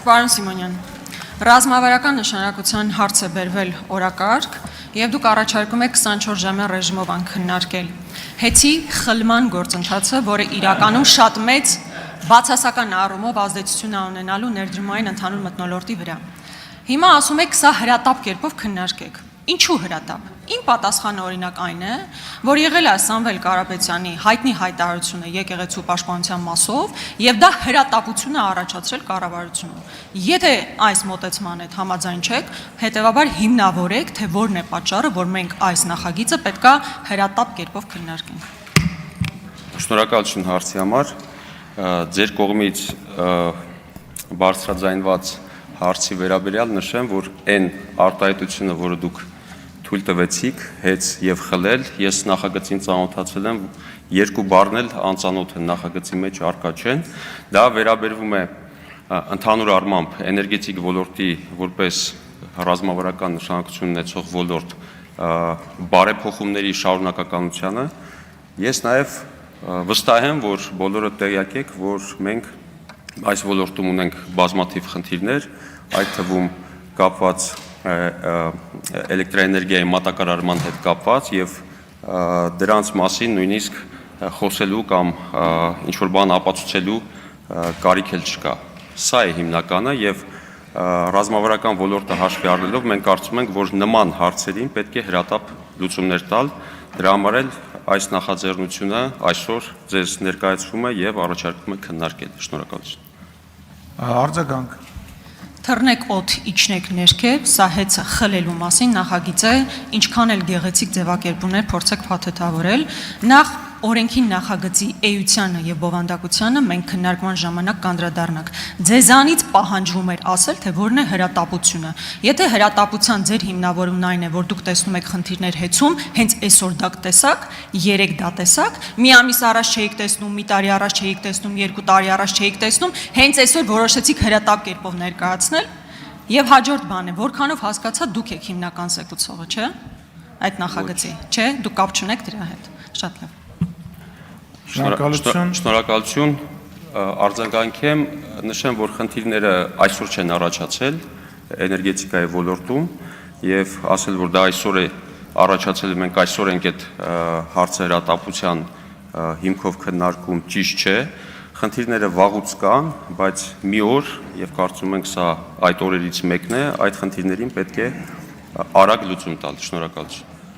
Պարոն Սիմոնյան, ռազմավարական նշանակության հարց է բերվել օրակարգ եւ դուք առաջարկում եք 24 ժամյա ռեժիմով քննարկել։ Հետի խլման գործընթացը, որը իրականում շատ մեծ բացասական առումով ազդեցություն է ունենալու ներդրումային ընդհանուր մթնոլորտի վրա։ Հիմա ասում եք, սա հրատապ կերպով քննարկեք։ Ինչու հրատապ։ Իմ պատասխանը օրինակ այն է, որ եղել է Սամվել Կարապետյանի հայտնի հայտարարությունը եկեղեցու պաշտպանության մասով, եւ դա հրատապություն է առաջացրել կառավարությունում։ Եթե այս մոտեցման հետ համաձայն չեք, հետեւաբար հիմնավորեք, թե որն է պատճառը, որ մենք այս նախագիծը պետքա հրատապ կերպով քննարկենք։ Շնորհակալություն հարցի համար։ Ձեր կողմից բարձրաձայնված հարցի վերաբերյալ նշեմ, որ այն արտահայտությունը, որը դուք թույլ տվեցիք, հեծ եւ խլել, ես նախագծին ծանոթացել եմ, երկու բառն էլ անծանոթ են նախագծի մեջ առկա չեն, դա վերաբերվում է ընդհանուր առմամբ էներգետիկ ոլորտի որպես ռազմավարական նշանակություն ունեցող ոլորտ բարեփոխումների շարունակականությանը։ Ես նաեւ վստահ եմ, որ բոլորը տեղյակ եք, որ մենք այս ոլորտում ունենք բազմաթիվ խնդիրներ, այդ թվում կապված էլեկտրաէներգիայի մատակարարման հետ կապված եւ դրանց մասին նույնիսկ խոսելու կամ ինչ-որ բան ապացուցելու կարիք էլ չկա։ Սա է հիմնականը եւ ռազմավարական ոլորտը հաշվի առնելով մենք կարծում ենք, որ նման հարցերին պետք է հրատապ լուծումներ տալ, դրա համար էլ այս նախաձեռնությունը այսօր ձեզ ներկայացվում է եւ առաջարկում է քննարկել։ Շնորհակալություն։ Արձագանք։ Թռնեք օդ, իջնեք ներքև, սա հեծը խլելու մասին նախագիծ է, ինչքան էլ գեղեցիկ ձևակերպումներ փորձեք փաթեթավորել, նախ օրենքի նախագծի էությանը եւ բովանդակությանը մենք քննարկման ժամանակ կանդրադառնանք։ Ձեզանից պահանջվում էր ասել, թե որն է հրատապությունը։ Եթե հրատապության ձեր հիմնավորումն այն է, որ դուք տեսնում եք խնդիրներ հեծում, հենց այսօր դա տեսաք, 3 դա տեսաք, մի ամիս առաջ չէիք տեսնում, մի տարի առաջ չէիք տեսնում, 2 տարի առաջ չէիք տեսնում, հենց այսօր որոշեցիք հրատապ կերպով ներկայացնել, եւ հաջորդ բանը, որքանով հասկացա դուք եք հիմնական զեկուցողը, չէ՞։ Այդ նախագծի, չէ՞, դուք կապ չունեք դրա հետ։ Շատ լավ։ Շնորհակալություն, արձագանքեմ, նշեմ, որ խնդիրները այսօր չեն առաջացել էներգետիկայի ոլորտում եւ ասել, որ դա այսօր է առաջացել, մենք այսօր ենք այդ հարցը հրատապության հիմքով քննարկում, ճիշտ չէ, խնդիրները վաղուց կան, բայց մի օր եւ կարծում ենք սա այդ օրերից մեկն է, այդ խնդիրներին պետք է արագ լուծում տալ։ Շնորհակալություն։